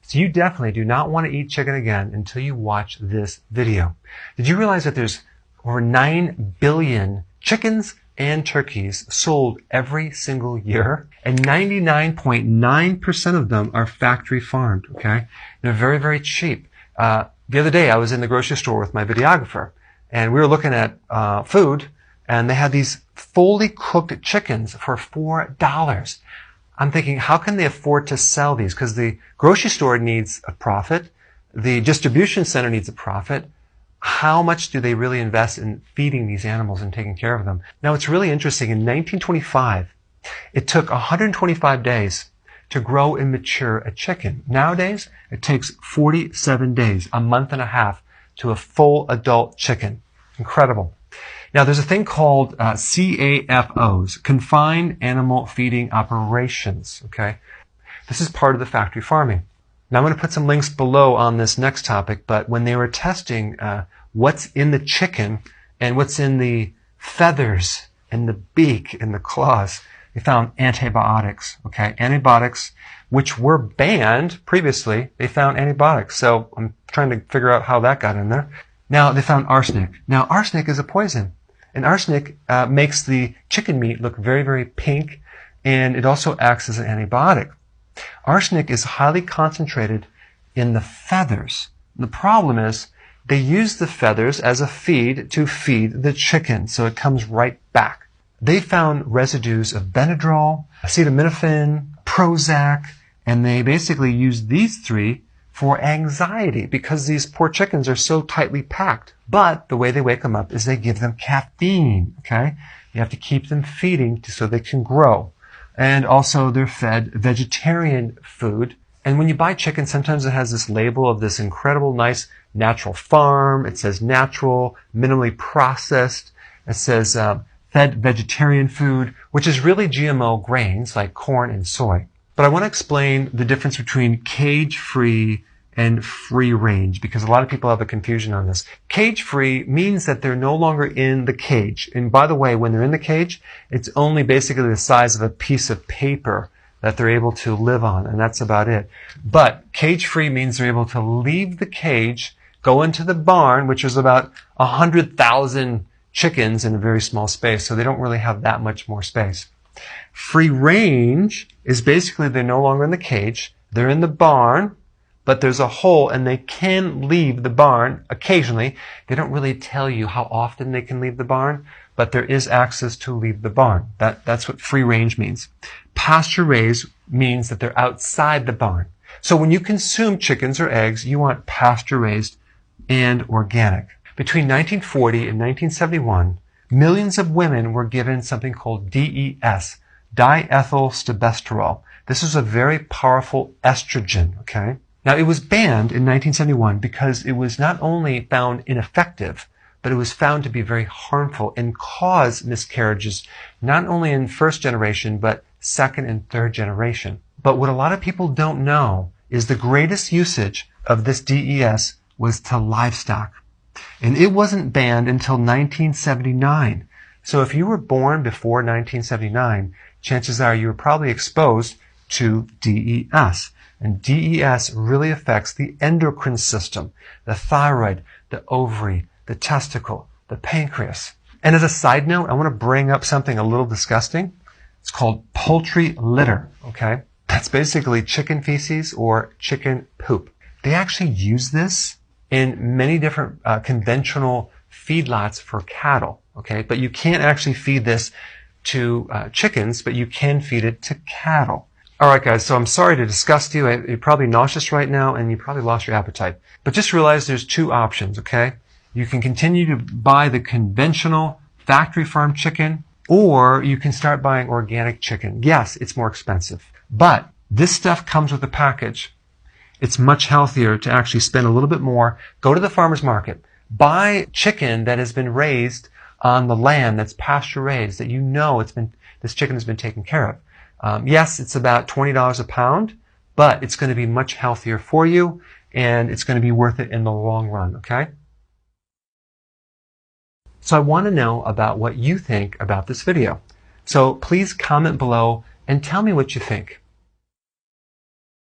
So you definitely do not want to eat chicken again until you watch this video. Did you realize that there's over 9 billion chickens and turkeys sold every single year? And 99.9% of them are factory farmed, okay? They're very, very cheap. The other day I was in the grocery store with my videographer, and we were looking at food, and they had these fully cooked chickens for $4. I'm thinking, how can they afford to sell these? Because the grocery store needs a profit. The distribution center needs a profit. How much do they really invest in feeding these animals and taking care of them? Now, it's really interesting. In 1925, it took 125 days to grow and mature a chicken. Nowadays, it takes 47 days, a month and a half, to a full adult chicken. Incredible. Now, there's a thing called CAFOs, Confined Animal Feeding Operations, okay? This is part of the factory farming. Now, I'm going to put some links below on this next topic, but when they were testing what's in the chicken and what's in the feathers and the beak and the claws, they found antibiotics, okay? Antibiotics, which were banned previously, they found antibiotics. So I'm trying to figure out how that got in there. Now, they found arsenic. Now, arsenic is a poison. And arsenic makes the chicken meat look very, very pink, and it also acts as an antibiotic. Arsenic is highly concentrated in the feathers. The problem is they use the feathers as a feed to feed the chicken, so it comes right back. They found residues of Benadryl, acetaminophen, Prozac, and they basically used these three for anxiety because these poor chickens are so tightly packed. But the way they wake them up is they give them caffeine, okay? You have to keep them feeding so they can grow. And also they're fed vegetarian food. And when you buy chicken, sometimes it has this label of this incredible, nice natural farm. It says natural, minimally processed. It says fed vegetarian food, which is really GMO grains like corn and soy. But I want to explain the difference between cage-free and free range because a lot of people have a confusion on this. Cage-free means that they're no longer in the cage. And by the way, when they're in the cage, it's only basically the size of a piece of paper that they're able to live on, and that's about it. But cage-free means they're able to leave the cage, go into the barn, which is about 100,000 chickens in a very small space, so they don't really have that much more space. Free range is basically they're no longer in the cage, they're in the barn, but there's a hole and they can leave the barn occasionally. They don't really tell you how often they can leave the barn, but there is access to leave the barn. That's what free range means. Pasture raised means that they're outside the barn. So when you consume chickens or eggs, you want pasture raised and organic. Between 1940 and 1971, millions of women were given something called DES, diethylstilbestrol. This is a very powerful estrogen, okay? Now, it was banned in 1971 because it was not only found ineffective, but it was found to be very harmful and cause miscarriages, not only in first generation, but second and third generation. But what a lot of people don't know is the greatest usage of this DES was to livestock. And it wasn't banned until 1979. So if you were born before 1979, chances are you were probably exposed to DES. And DES really affects the endocrine system, the thyroid, the ovary, the testicle, the pancreas. And as a side note, I want to bring up something a little disgusting. It's called poultry litter, okay? That's basically chicken feces or chicken poop. They actually use this in many different conventional feedlots for cattle, okay? But you can't actually feed this to chickens, but you can feed it to cattle. All right, guys, so I'm sorry to disgust you. You're probably nauseous right now, and you probably lost your appetite. But just realize there's two options, okay? You can continue to buy the conventional factory farm chicken, or you can start buying organic chicken. Yes, it's more expensive, but this stuff comes with a package. It's much healthier to actually spend a little bit more. Go to the farmer's market. Buy chicken that has been raised on the land that's pasture raised, that you know this chicken has been taken care of. Yes, it's about $20 a pound, but it's going to be much healthier for you, and it's going to be worth it in the long run, okay? So I want to know about what you think about this video. So please comment below and tell me what you think.